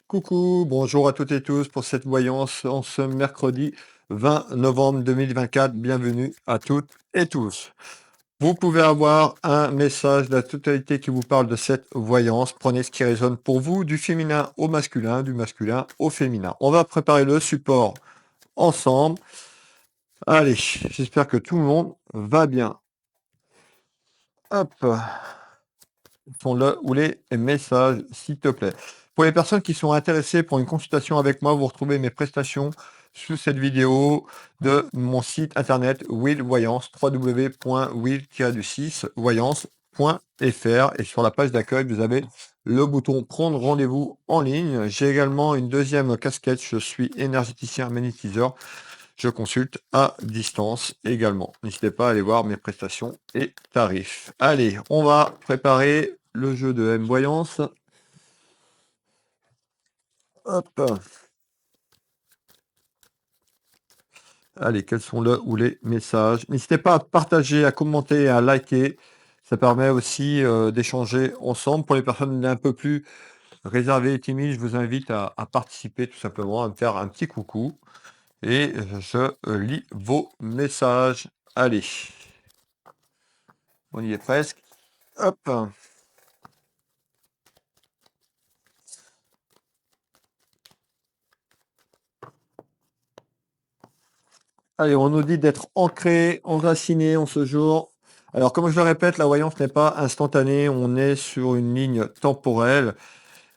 Coucou, bonjour à toutes et tous pour cette voyance en ce mercredi 20 novembre 2024. Bienvenue à toutes et tous. Vous pouvez avoir un message de la totalité qui vous parle de cette voyance. Prenez ce qui résonne pour vous, du féminin au masculin, du masculin au féminin. On va préparer le support ensemble. Allez, j'espère que tout le monde va bien. Hop, sont là où les messages, s'il te plaît. Pour les personnes qui sont intéressées pour une consultation avec moi, vous retrouvez mes prestations sous cette vidéo de mon site internet Will Voyance, www.will-voyance.fr, et sur la page d'accueil, vous avez le bouton prendre rendez-vous en ligne. J'ai également une deuxième casquette, je suis énergéticien magnétiseur. Je consulte à distance également. N'hésitez pas à aller voir mes prestations et tarifs. Allez, on va préparer le jeu de M-Voyance. Hop. Allez, quels sont le ou les messages? N'hésitez pas à partager, à commenter, à liker. Ça permet aussi d'échanger ensemble. Pour les personnes un peu plus réservées et timides, je vous invite à participer tout simplement, à me faire un petit coucou. Et je lis vos messages. Allez, on y est presque. Hop. Allez, on nous dit d'être ancré, enraciné en ce jour. Alors, comme je le répète, la voyance n'est pas instantanée, on est sur une ligne temporelle.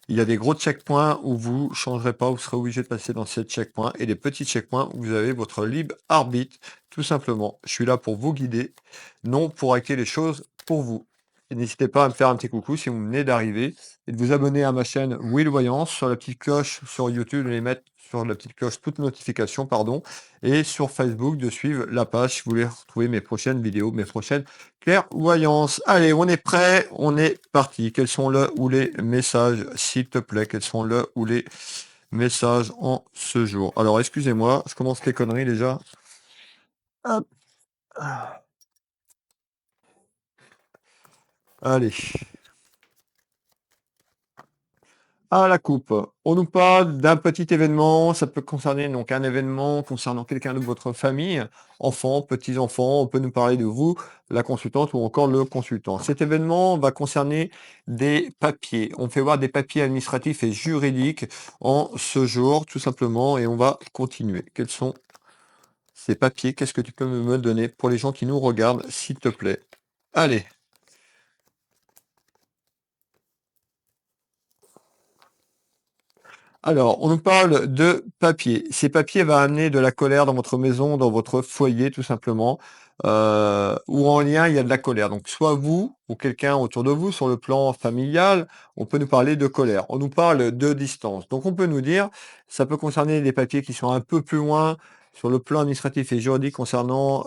Il y a des gros checkpoints où vous ne changerez pas, vous serez obligé de passer dans ces checkpoints, et des petits checkpoints où vous avez votre libre arbitre, tout simplement. Je suis là pour vous guider, non pour acter les choses pour vous. Et n'hésitez pas à me faire un petit coucou si vous venez d'arriver et de vous abonner à ma chaîne Will Voyance, sur la petite cloche sur YouTube, de les mettre sur la petite cloche toute notification, pardon, et sur Facebook de suivre la page si vous voulez retrouver mes prochaines vidéos, mes prochaines clairvoyances. Allez, on est prêt, on est parti. Quels sont le ou les messages, s'il te plaît? Quels sont le ou les messages en ce jour? Alors, excusez-moi, je commence les conneries déjà. Hop. Allez. Ah, la coupe. On nous parle d'un petit événement, ça peut concerner donc un événement concernant quelqu'un de votre famille, enfants, petits-enfants, on peut nous parler de vous, la consultante ou encore le consultant. Cet événement va concerner des papiers. On fait voir des papiers administratifs et juridiques en ce jour, tout simplement, et on va continuer. Quels sont ces papiers? Qu'est-ce que tu peux me donner pour les gens qui nous regardent, s'il te plaît? Allez. Alors, on nous parle de papier. Ces papiers vont amener de la colère dans votre maison, dans votre foyer, tout simplement, ou en lien, il y a de la colère. Donc, soit vous ou quelqu'un autour de vous, sur le plan familial, on peut nous parler de colère. On nous parle de distance. Donc, on peut nous dire, ça peut concerner des papiers qui sont un peu plus loin sur le plan administratif et juridique concernant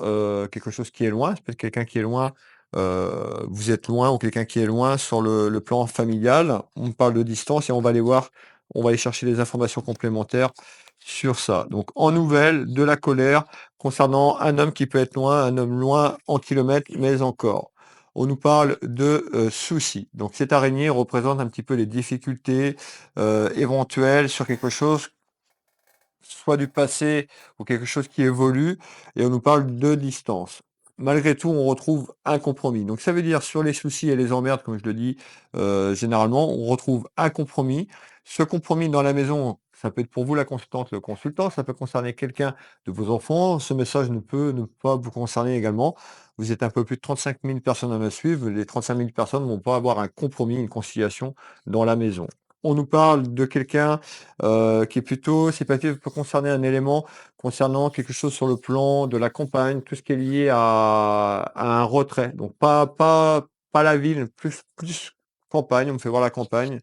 quelque chose qui est loin. C'est peut-être quelqu'un qui est loin. Vous êtes loin ou quelqu'un qui est loin sur le plan familial. On parle de distance et on va aller voir, on va aller chercher des informations complémentaires sur ça. Donc, en nouvelle, de la colère concernant un homme qui peut être loin, un homme loin en kilomètres, mais encore. On nous parle de soucis. Donc, cette araignée représente un petit peu les difficultés éventuelles sur quelque chose, soit du passé ou quelque chose qui évolue, et on nous parle de distance. Malgré tout, on retrouve un compromis. Donc ça veut dire sur les soucis et les emmerdes, comme je le dis généralement, on retrouve un compromis. Ce compromis dans la maison, ça peut être pour vous la consultante, le consultant, ça peut concerner quelqu'un de vos enfants. Ce message ne peut ne pas vous concerner également. Vous êtes un peu plus de 35 000 personnes à me suivre. Les 35 000 personnes ne vont pas avoir un compromis, une conciliation dans la maison. On nous parle de quelqu'un qui est plutôt, ces papiers peuvent concerner un élément concernant quelque chose sur le plan de la campagne, tout ce qui est lié à un retrait. Donc pas la ville, plus campagne, on me fait voir la campagne.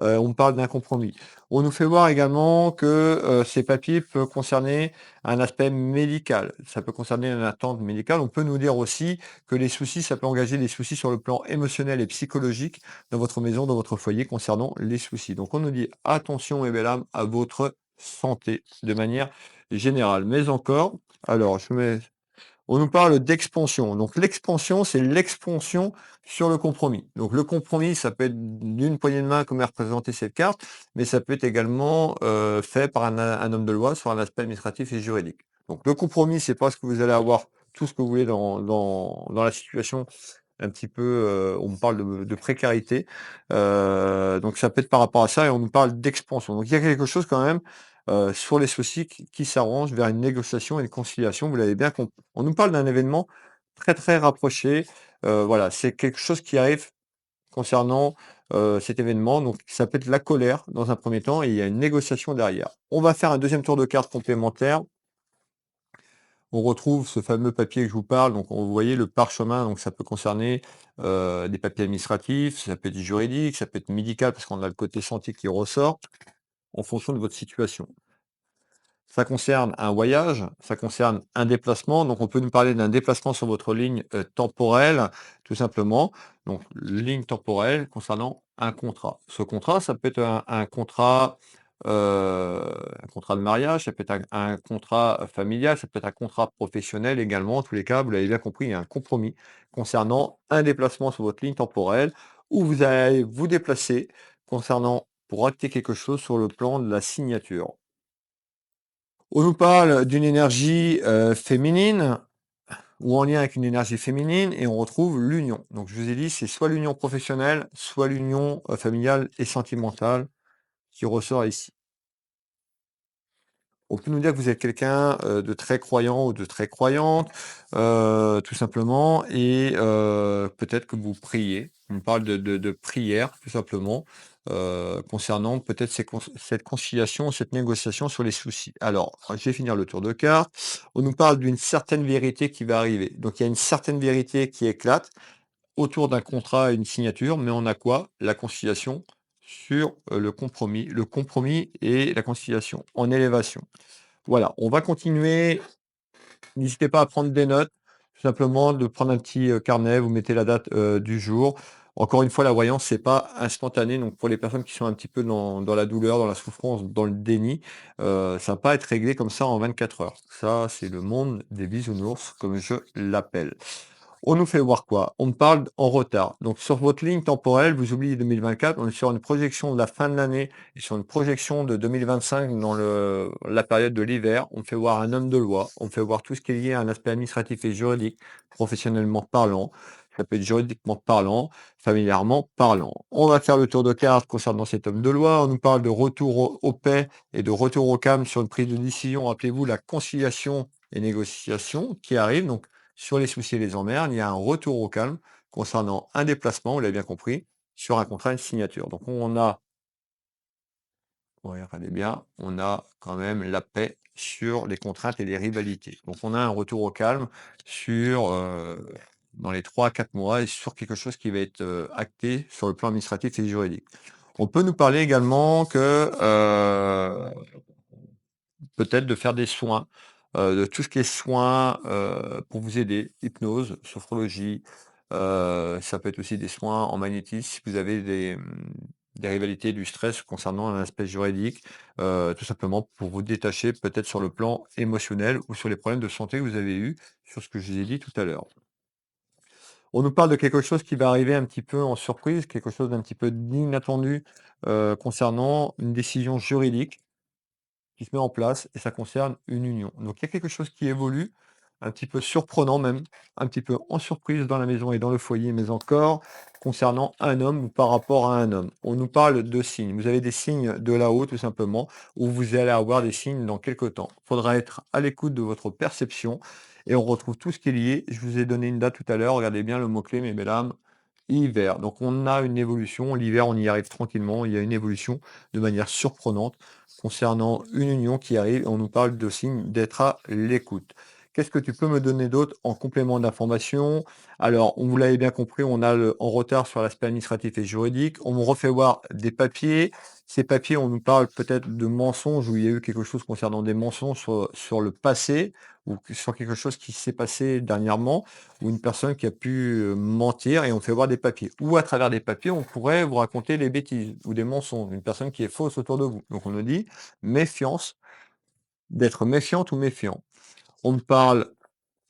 On me parle d'un compromis. On nous fait voir également que ces papiers peuvent concerner un aspect médical. Ça peut concerner une attente médicale. On peut nous dire aussi que les soucis, ça peut engager des soucis sur le plan émotionnel et psychologique dans votre maison, dans votre foyer concernant les soucis. Donc on nous dit attention et belle âme à votre santé de manière générale. Mais encore, alors je mets On nous parle d'expansion. Donc l'expansion, c'est l'expansion sur le compromis. Donc le compromis, ça peut être d'une poignée de main comme est représentée cette carte, mais ça peut être également fait par un homme de loi sur un aspect administratif et juridique. Donc le compromis, c'est parce que vous allez avoir tout ce que vous voulez dans la situation un petit peu, on me parle de précarité, donc ça peut être par rapport à ça et on nous parle d'expansion. Donc il y a quelque chose quand même, sur les soucis qui s'arrange vers une négociation et une conciliation. Vous l'avez bien compris. On nous parle d'un événement très, très rapproché, voilà, c'est quelque chose qui arrive concernant, cet événement, donc ça peut être la colère dans un premier temps et il y a une négociation derrière. On va faire un deuxième tour de cartes complémentaire. On retrouve ce fameux papier que je vous parle, donc vous voyez le parchemin, donc ça peut concerner, des papiers administratifs, ça peut être juridique, ça peut être médical parce qu'on a le côté santé qui ressort, en fonction de votre situation. Ça concerne un voyage, ça concerne un déplacement, donc on peut nous parler d'un déplacement sur votre ligne, temporelle, tout simplement. Donc ligne temporelle concernant un contrat. Ce contrat, ça peut être un contrat de mariage, ça peut être un contrat familial, ça peut être un contrat professionnel également. En tous les cas, vous l'avez bien compris, il y a un compromis concernant un déplacement sur votre ligne temporelle où vous allez vous déplacer concernant pour acter quelque chose sur le plan de la signature. On nous parle d'une énergie, féminine ou en lien avec une énergie féminine et on retrouve l'union. Donc je vous ai dit, c'est soit l'union professionnelle, soit l'union, familiale et sentimentale qui ressort ici. On peut nous dire que vous êtes quelqu'un, de très croyant ou de très croyante, tout simplement et peut-être que vous priez. On me parle de prière tout simplement, concernant peut-être cette conciliation, cette négociation sur les soucis. Alors, je vais finir le tour de cartes. On nous parle d'une certaine vérité qui va arriver. Donc il y a une certaine vérité qui éclate autour d'un contrat et une signature, mais on a quoi? La conciliation sur, le compromis. Le compromis et la conciliation en élévation. Voilà, on va continuer. N'hésitez pas à prendre des notes, tout simplement de prendre un petit, carnet, vous mettez la date, du jour. Encore une fois, la voyance, c'est pas instantané, donc pour les personnes qui sont un petit peu dans la douleur, dans la souffrance, dans le déni, ça va pas être réglé comme ça en 24 heures. Ça, c'est le monde des bisounours, comme je l'appelle. On nous fait voir quoi? On me parle en retard. Donc sur votre ligne temporelle, vous oubliez 2024, on est sur une projection de la fin de l'année et sur une projection de 2025 dans la période de l'hiver. On me fait voir un homme de loi, on me fait voir tout ce qui est lié à un aspect administratif et juridique, professionnellement parlant. Ça peut être juridiquement parlant, familièrement parlant. On va faire le tour de cartes concernant cet homme de loi. On nous parle de retour au paix et de retour au calme sur une prise de décision. Rappelez-vous la conciliation et négociation qui arrive. Donc sur les soucis et les emmerdes, il y a un retour au calme concernant un déplacement, vous l'avez bien compris, sur un contrat, une signature. Donc on a, ouais, regardez bien, on a quand même la paix sur les contraintes et les rivalités. Donc on a un retour au calme sur, dans les 3 à 4 mois et sur quelque chose qui va être, acté sur le plan administratif et juridique. On peut nous parler également que, peut-être de faire des soins, de tout ce qui est soins, pour vous aider, hypnose, sophrologie, ça peut être aussi des soins en magnétisme si vous avez des rivalités, du stress concernant un aspect juridique, tout simplement pour vous détacher peut-être sur le plan émotionnel ou sur les problèmes de santé que vous avez eus, sur ce que je vous ai dit tout à l'heure. On nous parle de quelque chose qui va arriver un petit peu en surprise, quelque chose d'un petit peu d'inattendu, concernant une décision juridique qui se met en place et ça concerne une union. Donc il y a quelque chose qui évolue, un petit peu surprenant même, un petit peu en surprise dans la maison et dans le foyer, mais encore concernant un homme ou par rapport à un homme. On nous parle de signes. Vous avez des signes de là-haut tout simplement, où vous allez avoir des signes dans quelques temps. Il faudra être à l'écoute de votre perception et on retrouve tout ce qui est lié. Je vous ai donné une date tout à l'heure, regardez bien le mot-clé, mes mesdames. Hiver. Donc on a une évolution. L'hiver, on y arrive tranquillement. Il y a une évolution de manière surprenante concernant une union qui arrive. On nous parle de signe d'être à l'écoute. Qu'est-ce que tu peux me donner d'autre en complément d'information? Alors, on vous l'avez bien compris, on a en retard sur l'aspect administratif et juridique. On me refait voir des papiers. Ces papiers, on nous parle peut-être de mensonges, où il y a eu quelque chose concernant des mensonges sur le passé, ou sur quelque chose qui s'est passé dernièrement, ou une personne qui a pu mentir et on fait voir des papiers. Ou à travers des papiers, on pourrait vous raconter des bêtises ou des mensonges, une personne qui est fausse autour de vous. Donc on nous dit méfiance, d'être méfiante ou méfiant. On me parle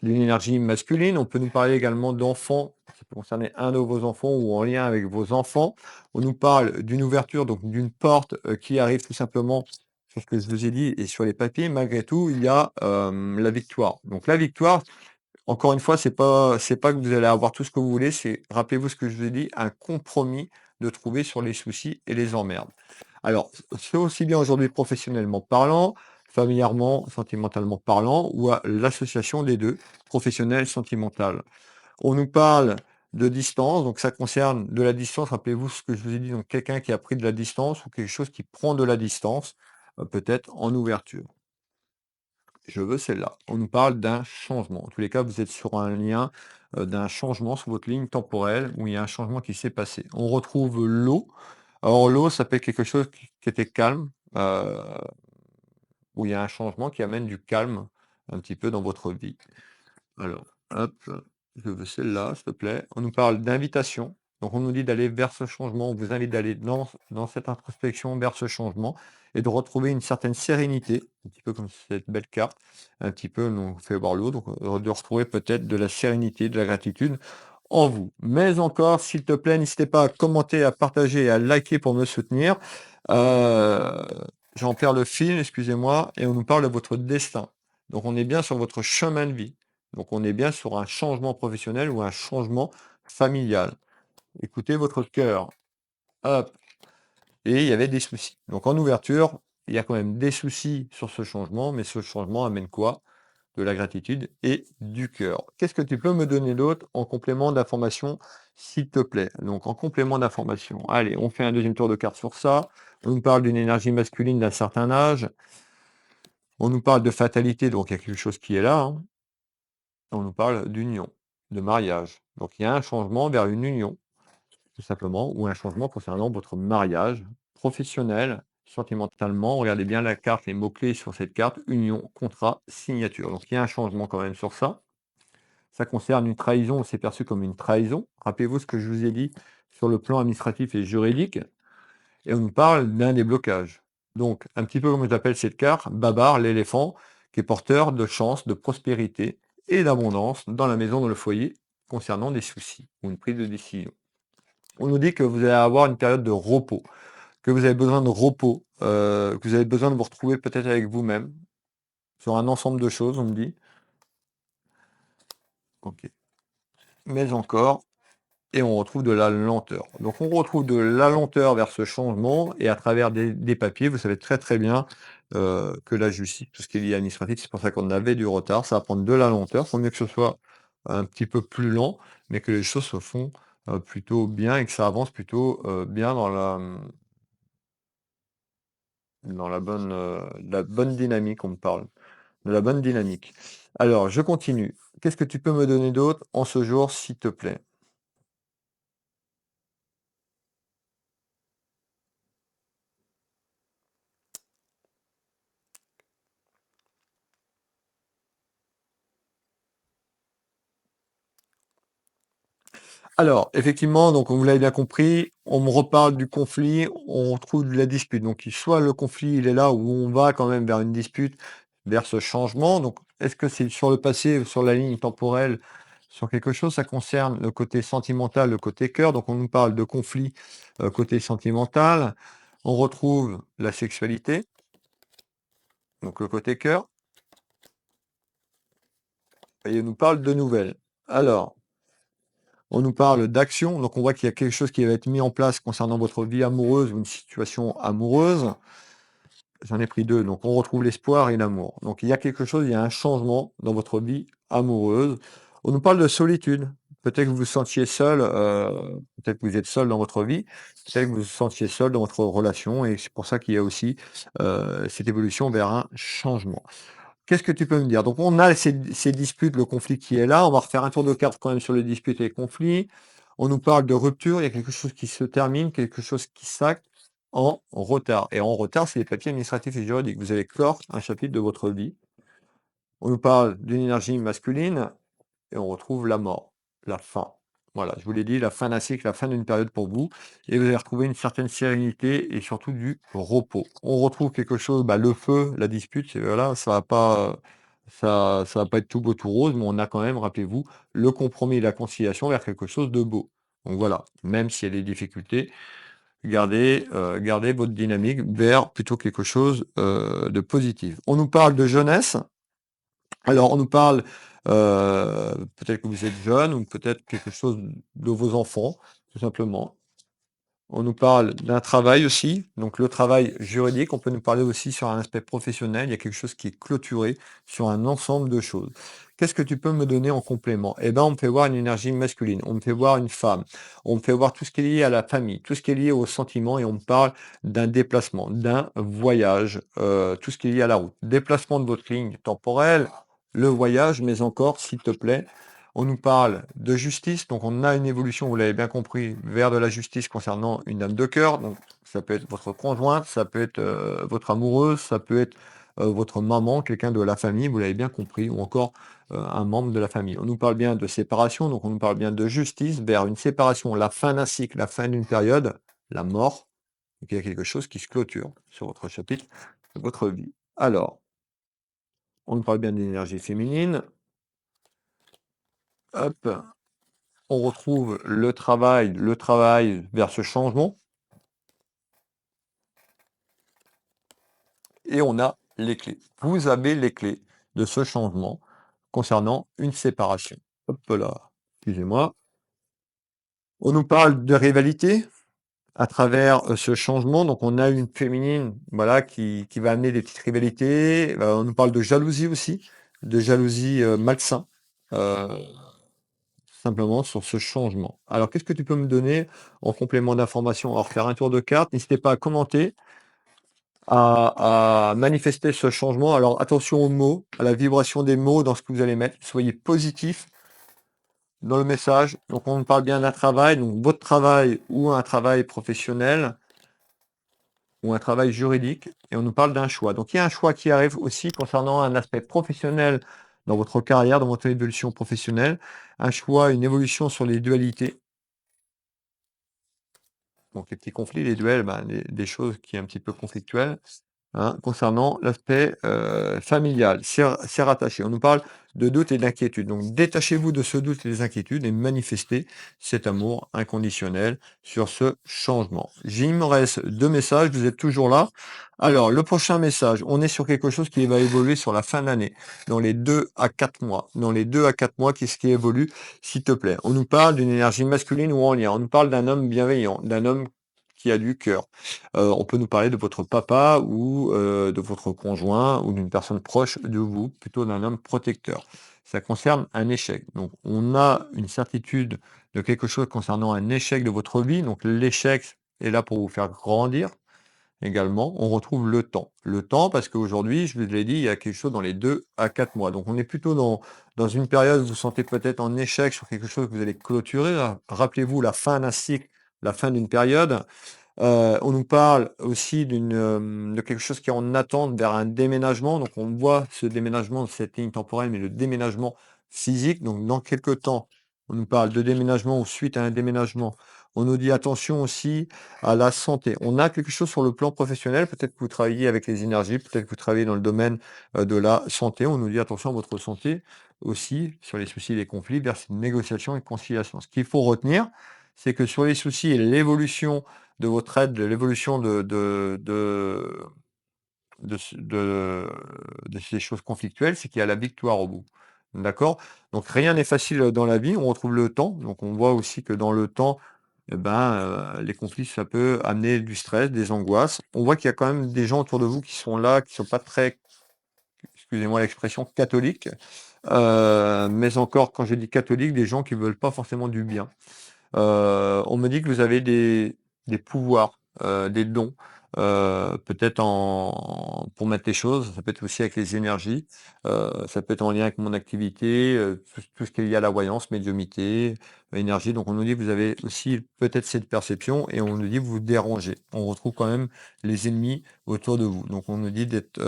d'une énergie masculine. On peut nous parler également d'enfants, ça peut concerner un de vos enfants ou en lien avec vos enfants. On nous parle d'une ouverture, donc d'une porte, qui arrive tout simplement sur ce que je vous ai dit et sur les papiers. Malgré tout, il y a, la victoire. Donc la victoire, encore une fois, c'est pas que vous allez avoir tout ce que vous voulez, c'est, rappelez-vous ce que je vous ai dit, un compromis de trouver sur les soucis et les emmerdes. Alors, c'est aussi bien aujourd'hui professionnellement parlant, familièrement, sentimentalement parlant, ou à l'association des 2, professionnel, sentimental. On nous parle de distance, donc ça concerne de la distance, rappelez-vous ce que je vous ai dit, donc quelqu'un qui a pris de la distance ou quelque chose qui prend de la distance, peut-être en ouverture. Je veux celle-là. On nous parle d'un changement. En tous les cas, vous êtes sur un lien, d'un changement sur votre ligne temporelle où il y a un changement qui s'est passé. On retrouve l'eau. Alors l'eau, ça peut être quelque chose qui était calme, où il y a un changement qui amène du calme un petit peu dans votre vie. Alors, hop, je veux celle-là, s'il te plaît. On nous parle d'invitation. Donc, on nous dit d'aller vers ce changement. On vous invite d'aller dans cette introspection vers ce changement et de retrouver une certaine sérénité, un petit peu comme cette belle carte, un petit peu, nous on fait voir l'eau, donc de retrouver peut-être de la sérénité, de la gratitude en vous. Mais encore, s'il te plaît, n'hésitez pas à commenter, à partager et à liker pour me soutenir. Euh, J'en perds le fil, excusez-moi, et on nous parle de votre destin. Donc, on est bien sur votre chemin de vie. Donc on est bien sur un changement professionnel ou un changement familial. Écoutez votre cœur. Hop. Et il y avait des soucis. Donc en ouverture, il y a quand même des soucis sur ce changement, mais ce changement amène quoi? De la gratitude et du cœur. Qu'est-ce que tu peux me donner d'autre en complément d'information, s'il te plaît? Donc en complément d'information. Allez, on fait un deuxième tour de carte sur ça. On nous parle d'une énergie masculine d'un certain âge. On nous parle de fatalité, donc il y a quelque chose qui est là, hein. On nous parle d'union, de mariage. Donc il y a un changement vers une union, tout simplement, ou un changement concernant votre mariage professionnel, sentimentalement. Regardez bien la carte, les mots-clés sur cette carte, union, contrat, signature. Donc il y a un changement quand même sur ça. Ça concerne une trahison, c'est perçu comme une trahison. Rappelez-vous ce que je vous ai dit sur le plan administratif et juridique. Et on nous parle d'un déblocage. Donc, un petit peu comme j'appelle cette carte, Babar, l'éléphant, qui est porteur de chance, de prospérité et d'abondance dans la maison, dans le foyer, concernant des soucis ou une prise de décision. On nous dit que vous allez avoir une période de repos, que vous avez besoin de repos, que vous avez besoin de vous retrouver peut-être avec vous-même, sur un ensemble de choses, on me dit. Ok. Mais encore, et on retrouve de la lenteur. Donc on retrouve de la lenteur vers ce changement et à travers des papiers, vous savez très très bien que la justice, tout ce qui est lié à l'administratif, c'est pour ça qu'on avait du retard, ça va prendre de la lenteur. Il faut mieux que ce soit un petit peu plus lent, mais que les choses se font plutôt bien et que ça avance plutôt bien dans la bonne dynamique, on me parle, de la bonne dynamique. Alors, je continue. Qu'est-ce que tu peux me donner d'autre en ce jour, s'il te plaît? Alors, effectivement, donc vous l'avez bien compris, on me reparle du conflit, on trouve de la dispute. Donc, soit le conflit, il est là où on va quand même vers une dispute, vers ce changement. Donc, est-ce que c'est sur le passé, sur la ligne temporelle, sur quelque chose? Ça concerne le côté sentimental, le côté cœur. Donc, on nous parle de conflit côté sentimental. On retrouve la sexualité, donc le côté cœur, et on nous parle de nouvelles. Alors, on nous parle d'action, donc on voit qu'il y a quelque chose qui va être mis en place concernant votre vie amoureuse ou une situation amoureuse. J'en ai pris 2, donc on retrouve l'espoir et l'amour. Donc il y a quelque chose, il y a un changement dans votre vie amoureuse. On nous parle de solitude. Peut-être que vous vous sentiez seul, peut-être que vous êtes seul dans votre vie, peut-être que vous vous sentiez seul dans votre relation et c'est pour ça qu'il y a aussi, cette évolution vers un changement. Qu'est-ce que tu peux me dire? Donc on a ces disputes, le conflit qui est là. On va refaire un tour de cartes quand même sur les disputes et les conflits. On nous parle de rupture, il y a quelque chose qui se termine, quelque chose qui s'acte en retard. Et en retard, c'est les papiers administratifs et juridiques. Vous allez clore un chapitre de votre vie. On nous parle d'une énergie masculine et on retrouve la mort, la fin. Voilà, je vous l'ai dit, la fin d'un cycle, la fin d'une période pour vous. Et vous allez retrouver une certaine sérénité et surtout du repos. On retrouve quelque chose, bah, le feu, la dispute, voilà, Ça va pas être tout beau, tout rose, mais on a quand même, rappelez-vous, le compromis et la conciliation vers quelque chose de beau. Donc voilà, même s'il y a des difficultés, gardez votre dynamique vers plutôt quelque chose, de positif. On nous parle de jeunesse. Alors, on nous parle, peut-être que vous êtes jeune ou peut-être quelque chose de vos enfants, tout simplement. On nous parle d'un travail aussi, donc le travail juridique. On peut nous parler aussi sur un aspect professionnel. Il y a quelque chose qui est clôturé sur un ensemble de choses. Qu'est-ce que tu peux me donner en complément? Eh ben, on me fait voir une énergie masculine, on me fait voir une femme, on me fait voir tout ce qui est lié à la famille, tout ce qui est lié aux sentiments et on me parle d'un déplacement, d'un voyage, tout ce qui est lié à la route. Déplacement de votre ligne temporelle, le voyage, mais encore, s'il te plaît, on nous parle de justice, donc on a une évolution, vous l'avez bien compris, vers de la justice concernant une dame de cœur. Donc ça peut être votre conjointe, ça peut être votre amoureuse, ça peut être votre maman, quelqu'un de la famille, vous l'avez bien compris, ou encore un membre de la famille. On nous parle bien de séparation, donc on nous parle bien de justice vers une séparation, la fin d'un cycle, la fin d'une période, la mort. Donc il y a quelque chose qui se clôture sur votre chapitre de votre vie. Alors, on nous parle bien d'énergie féminine. Hop, on retrouve le travail vers ce changement et on a les clés. Vous avez les clés de ce changement concernant une séparation. Hop là, excusez-moi. On nous parle de rivalité à travers ce changement. Donc, on a une féminine, voilà, qui va amener des petites rivalités. On nous parle de jalousie aussi, de jalousie malsain. euh, Simplement sur ce changement. Alors, qu'est-ce que tu peux me donner en complément d'information? Alors, faire un tour de carte. N'hésitez pas à commenter, à manifester ce changement. Alors, attention aux mots, à la vibration des mots dans ce que vous allez mettre. Soyez positif dans le message. Donc, on parle bien d'un travail, donc votre travail ou un travail professionnel ou un travail juridique. Et on nous parle d'un choix. Donc, il y a un choix qui arrive aussi concernant un aspect professionnel dans votre carrière, dans votre évolution professionnelle. Un choix, une évolution sur les dualités. Donc les petits conflits, les duels, ben, des choses qui est un petit peu conflictuelles, hein, concernant l'aspect, familial. C'est rattaché. On nous parle de doute et d'inquiétude. Donc détachez-vous de ce doute et des inquiétudes et manifestez cet amour inconditionnel sur ce changement. Il me reste 2 messages, vous êtes toujours là? Alors le prochain message, on est sur quelque chose qui va évoluer sur la fin de l'année, dans les 2 à 4 mois. Dans les 2 à 4 mois, qu'est-ce qui évolue, s'il te plaît? On nous parle d'une énergie masculine ou en lien. On nous parle d'un homme bienveillant, d'un homme qui a du cœur. On peut nous parler de votre papa ou de votre conjoint ou d'une personne proche de vous, plutôt d'un homme protecteur. Ça concerne un échec. Donc, on a une certitude de quelque chose concernant un échec de votre vie. Donc, l'échec est là pour vous faire grandir également. On retrouve le temps. Le temps, parce qu'aujourd'hui, je vous l'ai dit, il y a quelque chose dans les 2 à 4 mois. Donc, on est plutôt dans une période où vous vous sentez peut-être en échec sur quelque chose que vous allez clôturer. Rappelez-vous la fin d'un cycle, la fin d'une période. On nous parle aussi de quelque chose qui est en attente vers un déménagement. Donc on voit ce déménagement de cette ligne temporelle, mais le déménagement physique. Donc dans quelque temps, on nous parle de déménagement ou suite à un déménagement. On nous dit attention aussi à la santé. On a quelque chose sur le plan professionnel. Peut-être que vous travaillez avec les énergies, peut-être que vous travaillez dans le domaine de la santé. On nous dit attention à votre santé aussi sur les soucis et les conflits vers cette négociation et conciliation. Ce qu'il faut retenir, c'est que sur les soucis et l'évolution de votre aide, de l'évolution de ces choses conflictuelles, c'est qu'il y a la victoire au bout. D'accord? Donc rien n'est facile, dans la vie, on retrouve le temps, donc on voit aussi que dans le temps, eh ben, les conflits, ça peut amener du stress, des angoisses. On voit qu'il y a quand même des gens autour de vous qui sont là, qui sont pas très, excusez-moi l'expression, catholiques, mais encore quand je dis catholiques, des gens qui veulent pas forcément du bien. On me dit que vous avez des pouvoirs, des dons, peut-être pour mettre les choses, ça peut être aussi avec les énergies, ça peut être en lien avec mon activité, tout ce qui est lié à la voyance, médiumnité, énergie. Donc on nous dit que vous avez aussi peut-être cette perception et on nous dit que vous dérangez. On retrouve quand même les ennemis autour de vous. Donc on nous dit d'être,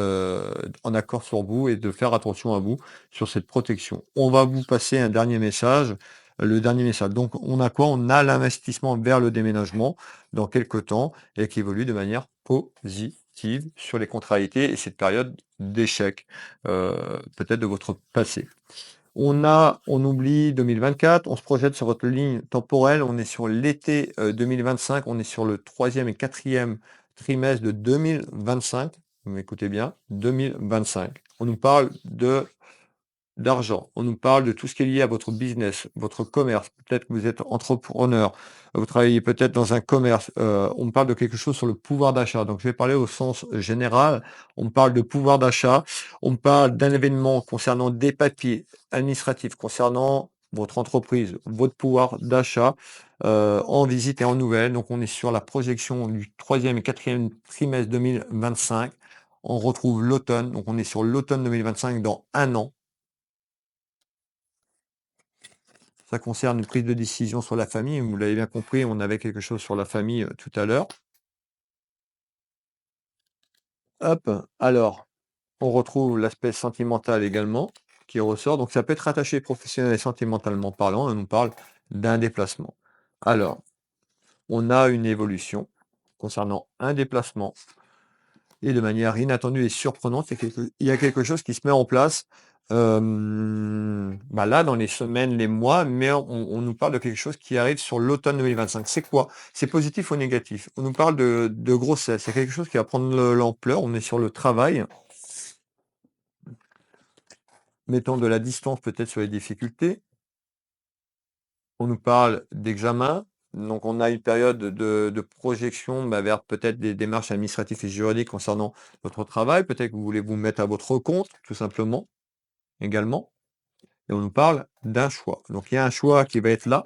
en accord sur vous et de faire attention à vous sur cette protection. On va vous passer un dernier message. Le dernier message. Donc, on a quoi? On a l'investissement vers le déménagement dans quelque temps et qui évolue de manière positive. positive sur les contrariétés et cette période d'échec, peut-être de votre passé. On oublie 2024, on se projette sur votre ligne temporelle, on est sur l'été 2025, on est sur le troisième et quatrième trimestre de 2025. Vous m'écoutez bien, 2025. On nous parle d'argent. On nous parle de tout ce qui est lié à votre business, votre commerce. Peut-être que vous êtes entrepreneur, vous travaillez peut-être dans un commerce. On me parle de quelque chose sur le pouvoir d'achat. Donc, je vais parler au sens général. On me parle de pouvoir d'achat. On me parle d'un événement concernant des papiers administratifs, concernant votre entreprise, votre pouvoir d'achat en visite et en nouvelles. Donc, on est sur la projection du troisième et quatrième trimestre 2025. On retrouve l'automne. Donc, on est sur l'automne 2025 dans un an. Ça concerne une prise de décision sur la famille. Vous l'avez bien compris, on avait quelque chose sur la famille tout à l'heure. Hop, alors, on retrouve l'aspect sentimental également qui ressort. Donc, ça peut être rattaché professionnel et sentimentalement parlant. On nous parle d'un déplacement. Alors, on a une évolution concernant un déplacement et de manière inattendue et surprenante, il y a quelque chose qui se met en place là, dans les semaines, les mois, mais on nous parle de quelque chose qui arrive sur l'automne 2025. C'est quoi? C'est positif ou négatif? On nous parle de grossesse. C'est quelque chose qui va prendre l'ampleur. On est sur le travail. Mettons de la distance peut-être sur les difficultés. On nous parle d'examen. Donc, on a une période de projection vers peut-être des démarches administratives et juridiques concernant votre travail. Peut-être que vous voulez vous mettre à votre compte, tout simplement, également. Et on nous parle d'un choix. Donc, il y a un choix qui va être là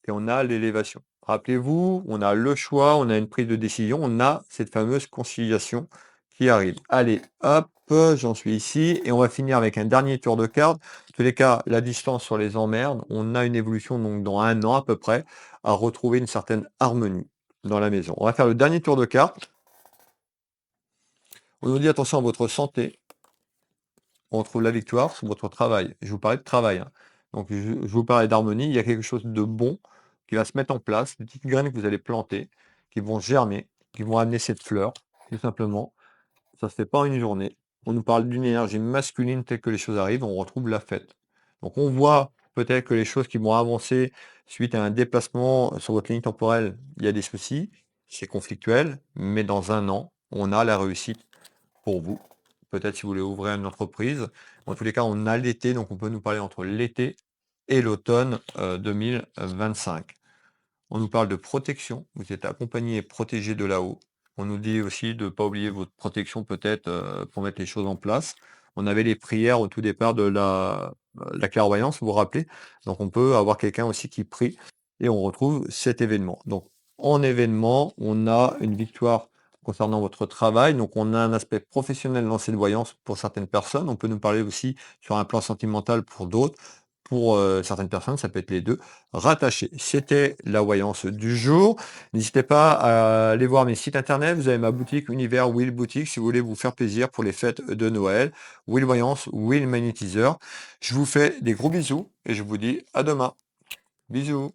et on a l'élévation. Rappelez-vous, on a le choix, on a une prise de décision, on a cette fameuse conciliation qui arrive. Allez, hop, j'en suis ici et on va finir avec un dernier tour de cartes. En tous les cas, la distance sur les emmerdes, on a une évolution donc dans un an à peu près à retrouver une certaine harmonie dans la maison. On va faire le dernier tour de cartes. On nous dit attention à votre santé. On trouve la victoire sur votre travail. Je vous parlais de travail, hein. Donc je vous parlais d'harmonie. Il y a quelque chose de bon qui va se mettre en place, des petites graines que vous allez planter, qui vont germer, qui vont amener cette fleur, tout simplement. Ça se fait pas en une journée. On nous parle d'une énergie masculine telle que les choses arrivent, on retrouve la fête. Donc on voit peut-être que les choses qui vont avancer suite à un déplacement sur votre ligne temporelle, il y a des soucis, c'est conflictuel, mais dans un an, on a la réussite pour vous. Peut-être si vous voulez ouvrir une entreprise. En tous les cas, on a l'été, donc on peut nous parler entre l'été et l'automne 2025. On nous parle de protection. Vous êtes accompagné et protégé de là-haut. On nous dit aussi de ne pas oublier votre protection peut-être pour mettre les choses en place. On avait les prières au tout départ de la clairvoyance, vous vous rappelez. Donc on peut avoir quelqu'un aussi qui prie et on retrouve cet événement. Donc en événement, on a une victoire concernant votre travail. Donc on a un aspect professionnel dans cette voyance pour certaines personnes. On peut nous parler aussi sur un plan sentimental pour d'autres. Pour certaines personnes, ça peut être les deux rattachés. C'était la voyance du jour. N'hésitez pas à aller voir mes sites internet. Vous avez ma boutique Univers Will Boutique si vous voulez vous faire plaisir pour les fêtes de Noël. Will Voyance, Will Magnétiseur. Je vous fais des gros bisous et je vous dis à demain. Bisous.